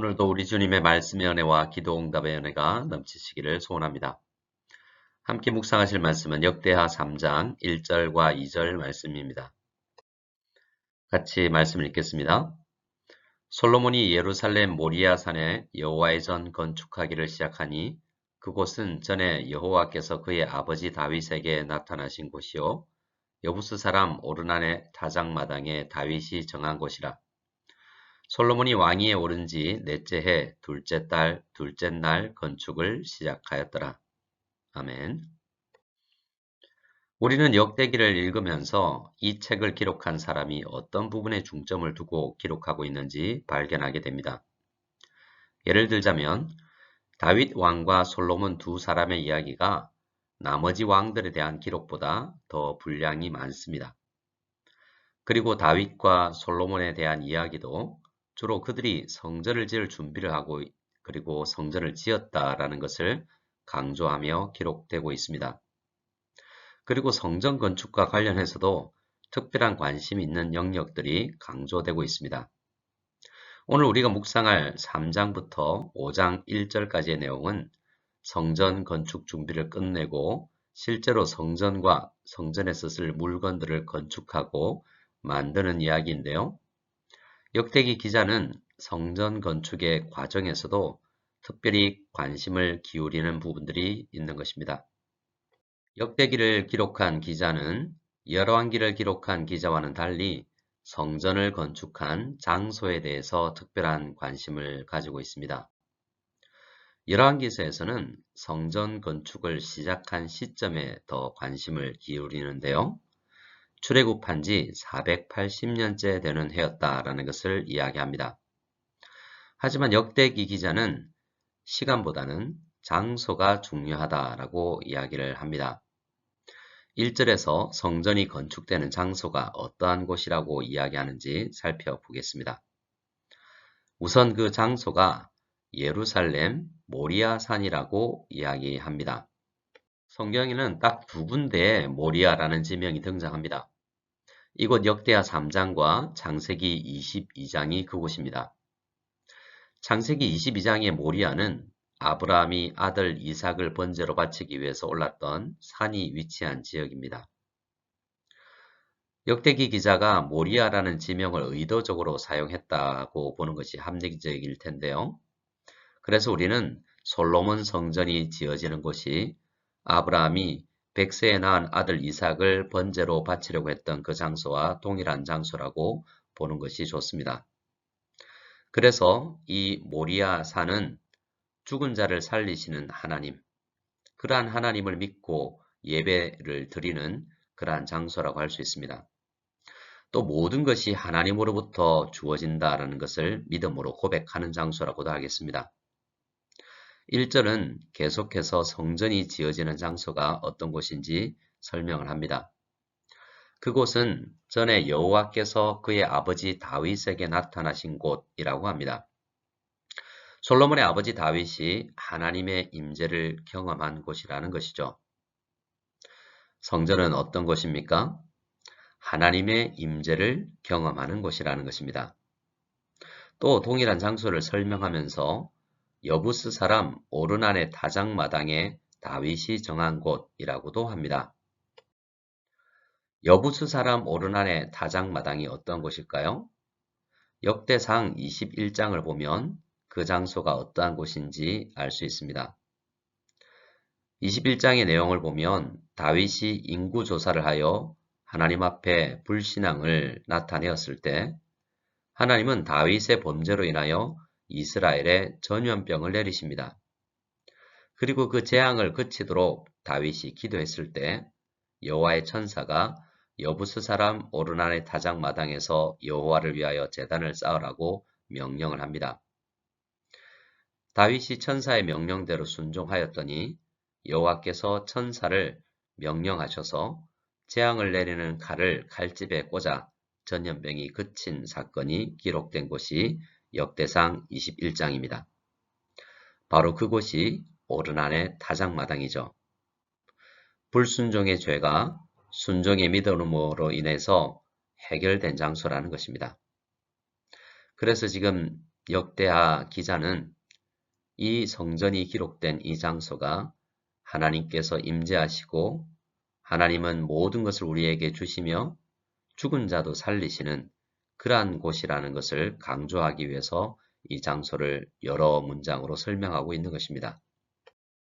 오늘도 우리 주님의 말씀의 은혜와 기도 응답의 은혜가 넘치시기를 소원합니다. 함께 묵상하실 말씀은 역대하 3장 1절과 2절 말씀입니다. 같이 말씀을 읽겠습니다. 솔로몬이 예루살렘 모리아 산에 여호와의 전 건축하기를 시작하니 그곳은 전에 여호와께서 그의 아버지 다윗에게 나타나신 곳이요 여부스 사람 오르난의 타작마당에 다윗이 정한 곳이라. 솔로몬이 왕위에 오른 지 넷째 해 둘째 달 둘째 날 건축을 시작하였더라. 아멘. 우리는 역대기를 읽으면서 이 책을 기록한 사람이 어떤 부분에 중점을 두고 기록하고 있는지 발견하게 됩니다. 예를 들자면 다윗 왕과 솔로몬 두 사람의 이야기가 나머지 왕들에 대한 기록보다 더 분량이 많습니다. 그리고 다윗과 솔로몬에 대한 이야기도 주로 그들이 성전을 지을 준비를 하고 그리고 성전을 지었다라는 것을 강조하며 기록되고 있습니다. 그리고 성전 건축과 관련해서도 특별한 관심이 있는 영역들이 강조되고 있습니다. 오늘 우리가 묵상할 3장부터 5장 1절까지의 내용은 성전 건축 준비를 끝내고 실제로 성전과 성전에 썼을 물건들을 건축하고 만드는 이야기인데요. 역대기 기자는 성전 건축의 과정에서도 특별히 관심을 기울이는 부분들이 있는 것입니다. 역대기를 기록한 기자는 열왕기를 기록한 기자와는 달리 성전을 건축한 장소에 대해서 특별한 관심을 가지고 있습니다. 열왕기서에서는 성전 건축을 시작한 시점에 더 관심을 기울이는데요. 출애굽한 지 480년째 되는 해였다라는 것을 이야기합니다. 하지만 역대기 기자는 시간보다는 장소가 중요하다라고 이야기를 합니다. 1절에서 성전이 건축되는 장소가 어떠한 곳이라고 이야기하는지 살펴보겠습니다. 우선 그 장소가 예루살렘 모리아 산이라고 이야기합니다. 성경에는 딱 두 군데에 모리아라는 지명이 등장합니다. 이곳 역대하 3장과 창세기 22장이 그곳입니다. 창세기 22장의 모리아는 아브라함이 아들 이삭을 번제로 바치기 위해서 올랐던 산이 위치한 지역입니다. 역대기 기자가 모리아라는 지명을 의도적으로 사용했다고 보는 것이 합리적일 텐데요. 그래서 우리는 솔로몬 성전이 지어지는 곳이 아브라함이 100세에 낳은 아들 이삭을 번제로 바치려고 했던 그 장소와 동일한 장소라고 보는 것이 좋습니다. 그래서 이 모리아 산은 죽은 자를 살리시는 하나님, 그러한 하나님을 믿고 예배를 드리는 그러한 장소라고 할 수 있습니다. 또 모든 것이 하나님으로부터 주어진다라는 것을 믿음으로 고백하는 장소라고도 하겠습니다. 1절은 계속해서 성전이 지어지는 장소가 어떤 곳인지 설명을 합니다. 그곳은 전에 여호와께서 그의 아버지 다윗에게 나타나신 곳이라고 합니다. 솔로몬의 아버지 다윗이 하나님의 임재를 경험한 곳이라는 것이죠. 성전은 어떤 곳입니까? 하나님의 임재를 경험하는 곳이라는 것입니다. 또 동일한 장소를 설명하면서 여부스 사람 오르난의 타작마당에 다윗이 정한 곳이라고도 합니다. 여부스 사람 오르난의 타작마당이 어떤 곳일까요? 역대상 21장을 보면 그 장소가 어떠한 곳인지 알 수 있습니다. 21장의 내용을 보면 다윗이 인구조사를 하여 하나님 앞에 불신앙을 나타내었을 때 하나님은 다윗의 범죄로 인하여 이스라엘에 전염병을 내리십니다. 그리고 그 재앙을 그치도록 다윗이 기도했을 때 여호와의 천사가 여부스 사람 오르난의 타작마당에서 여호와를 위하여 제단을 쌓으라고 명령을 합니다. 다윗이 천사의 명령대로 순종하였더니 여호와께서 천사를 명령하셔서 재앙을 내리는 칼을 칼집에 꽂아 전염병이 그친 사건이 기록된 곳이 역대상 21장입니다. 바로 그곳이 오르난의 타작마당이죠. 불순종의 죄가 순종의 믿음으로 인해서 해결된 장소라는 것입니다. 그래서 지금 역대하 기자는 이 성전이 기록된 이 장소가 하나님께서 임재하시고 하나님은 모든 것을 우리에게 주시며 죽은 자도 살리시는 그러한 곳이라는 것을 강조하기 위해서 이 장소를 여러 문장으로 설명하고 있는 것입니다.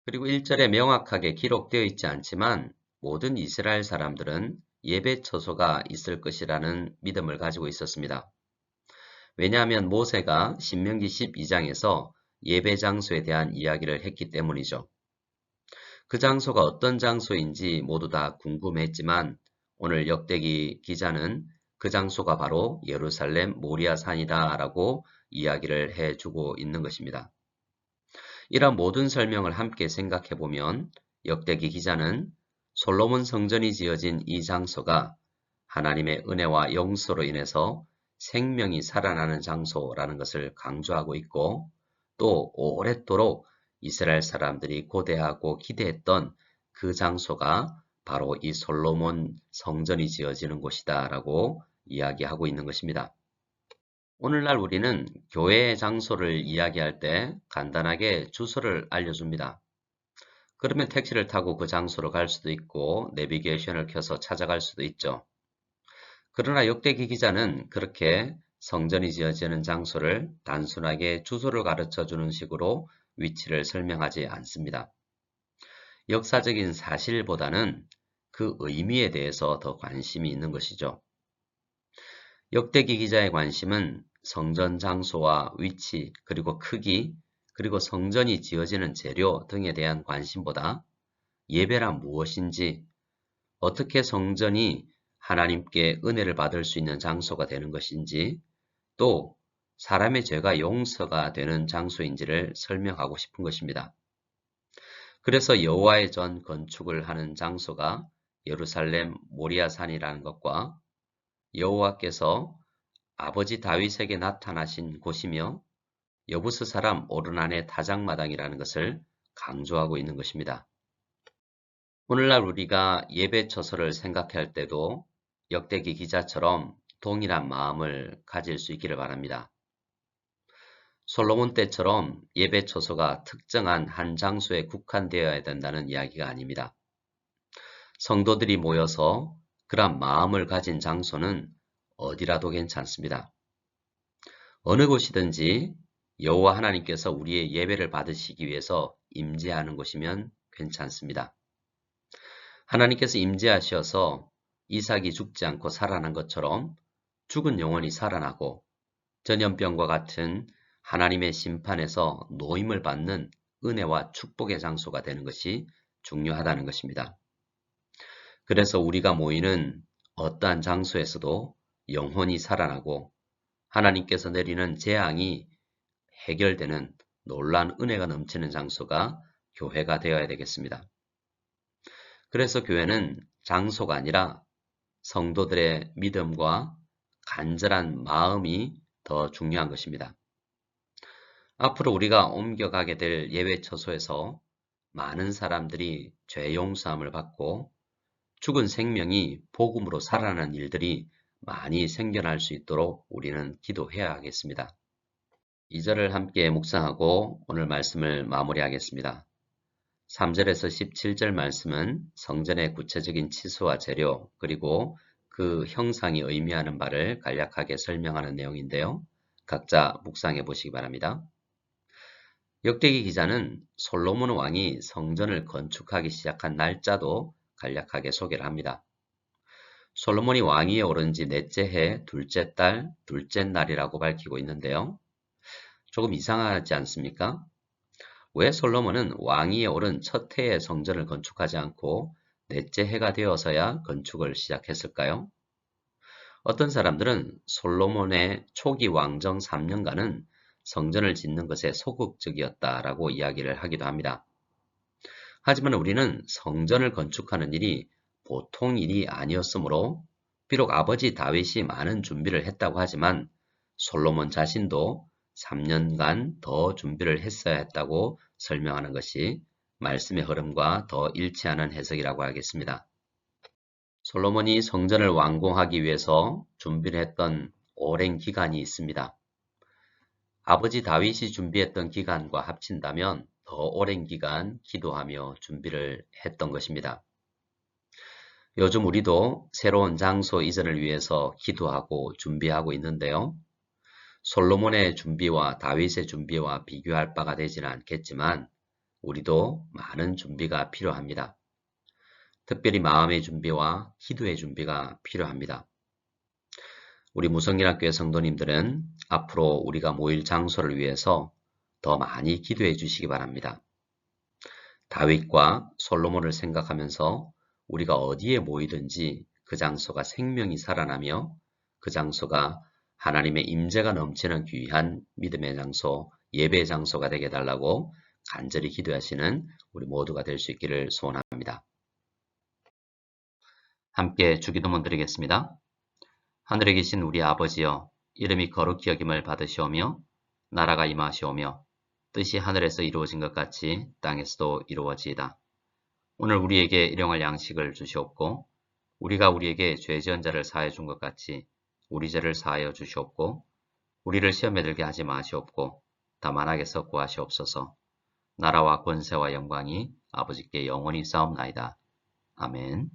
그리고 1절에 명확하게 기록되어 있지 않지만 모든 이스라엘 사람들은 예배 처소가 있을 것이라는 믿음을 가지고 있었습니다. 왜냐하면 모세가 신명기 12장에서 예배 장소에 대한 이야기를 했기 때문이죠. 그 장소가 어떤 장소인지 모두 다 궁금했지만 오늘 역대기 기자는 그 장소가 바로 예루살렘 모리아산이다 라고 이야기를 해주고 있는 것입니다. 이런 모든 설명을 함께 생각해 보면 역대기 기자는 솔로몬 성전이 지어진 이 장소가 하나님의 은혜와 용서로 인해서 생명이 살아나는 장소라는 것을 강조하고 있고 또 오랫도록 이스라엘 사람들이 고대하고 기대했던 그 장소가 바로 이 솔로몬 성전이 지어지는 곳이다 라고 이야기하고 있는 것입니다. 오늘날 우리는 교회의 장소를 이야기할 때 간단하게 주소를 알려줍니다. 그러면 택시를 타고 그 장소로 갈 수도 있고 내비게이션을 켜서 찾아갈 수도 있죠. 그러나 역대기 기자는 그렇게 성전이 지어지는 장소를 단순하게 주소를 가르쳐 주는 식으로 위치를 설명하지 않습니다. 역사적인 사실보다는 그 의미에 대해서 더 관심이 있는 것이죠. 역대기 기자의 관심은 성전 장소와 위치, 그리고 크기, 그리고 성전이 지어지는 재료 등에 대한 관심보다 예배란 무엇인지, 어떻게 성전이 하나님께 은혜를 받을 수 있는 장소가 되는 것인지, 또 사람의 죄가 용서가 되는 장소인지를 설명하고 싶은 것입니다. 그래서 여호와의 전 건축을 하는 장소가 예루살렘 모리아산이라는 것과 여호와께서 아버지 다윗에게 나타나신 곳이며 여부스 사람 오르난의 타작마당이라는 것을 강조하고 있는 것입니다. 오늘날 우리가 예배 처소를 생각할 때도 역대기 기자처럼 동일한 마음을 가질 수 있기를 바랍니다. 솔로몬 때처럼 예배 처소가 특정한 한 장소에 국한되어야 된다는 이야기가 아닙니다. 성도들이 모여서 그런 마음을 가진 장소는 어디라도 괜찮습니다. 어느 곳이든지 여호와 하나님께서 우리의 예배를 받으시기 위해서 임재하는 곳이면 괜찮습니다. 하나님께서 임재하셔서 이삭이 죽지 않고 살아난 것처럼 죽은 영혼이 살아나고 전염병과 같은 하나님의 심판에서 노임을 받는 은혜와 축복의 장소가 되는 것이 중요하다는 것입니다. 그래서 우리가 모이는 어떠한 장소에서도 영혼이 살아나고 하나님께서 내리는 재앙이 해결되는 놀라운 은혜가 넘치는 장소가 교회가 되어야 되겠습니다. 그래서 교회는 장소가 아니라 성도들의 믿음과 간절한 마음이 더 중요한 것입니다. 앞으로 우리가 옮겨가게 될 예배 처소에서 많은 사람들이 죄 용서함을 받고 죽은 생명이 복음으로 살아나는 일들이 많이 생겨날 수 있도록 우리는 기도해야 하겠습니다. 2절을 함께 묵상하고 오늘 말씀을 마무리하겠습니다. 3절에서 17절 말씀은 성전의 구체적인 치수와 재료 그리고 그 형상이 의미하는 바를 간략하게 설명하는 내용인데요. 각자 묵상해 보시기 바랍니다. 역대기 기자는 솔로몬 왕이 성전을 건축하기 시작한 날짜도 간략하게 소개를 합니다. 솔로몬이 왕위에 오른 지 넷째 해 둘째 달 둘째 날이라고 밝히고 있는데요. 조금 이상하지 않습니까? 왜 솔로몬은 왕위에 오른 첫 해에 성전을 건축하지 않고 넷째 해가 되어서야 건축을 시작했을까요? 어떤 사람들은 솔로몬의 초기 왕정 3년간은 성전을 짓는 것에 소극적이었다라고 이야기를 하기도 합니다. 하지만 우리는 성전을 건축하는 일이 보통 일이 아니었으므로 비록 아버지 다윗이 많은 준비를 했다고 하지만 솔로몬 자신도 3년간 더 준비를 했어야 했다고 설명하는 것이 말씀의 흐름과 더 일치하는 해석이라고 하겠습니다. 솔로몬이 성전을 완공하기 위해서 준비를 했던 오랜 기간이 있습니다. 아버지 다윗이 준비했던 기간과 합친다면 더 오랜 기간 기도하며 준비를 했던 것입니다. 요즘 우리도 새로운 장소 이전을 위해서 기도하고 준비하고 있는데요. 솔로몬의 준비와 다윗의 준비와 비교할 바가 되지는 않겠지만 우리도 많은 준비가 필요합니다. 특별히 마음의 준비와 기도의 준비가 필요합니다. 우리 무성연합교회 성도님들은 앞으로 우리가 모일 장소를 위해서 더 많이 기도해 주시기 바랍니다. 다윗과 솔로몬을 생각하면서 우리가 어디에 모이든지 그 장소가 생명이 살아나며 그 장소가 하나님의 임재가 넘치는 귀한 믿음의 장소, 예배의 장소가 되게 해달라고 간절히 기도하시는 우리 모두가 될 수 있기를 소원합니다. 함께 주기도문 드리겠습니다. 하늘에 계신 우리 아버지여, 이름이 거룩히 여김을 받으시오며 나라가 임하시오며 뜻이 하늘에서 이루어진 것 같이 땅에서도 이루어지이다. 오늘 우리에게 일용할 양식을 주시옵고 우리가 우리에게 죄 지은 자를 사하여 준 것 같이 우리 죄를 사하여 주시옵고 우리를 시험에 들게 하지 마시옵고 다만 악에서 구하시옵소서. 나라와 권세와 영광이 아버지께 영원히 싸움나이다. 아멘.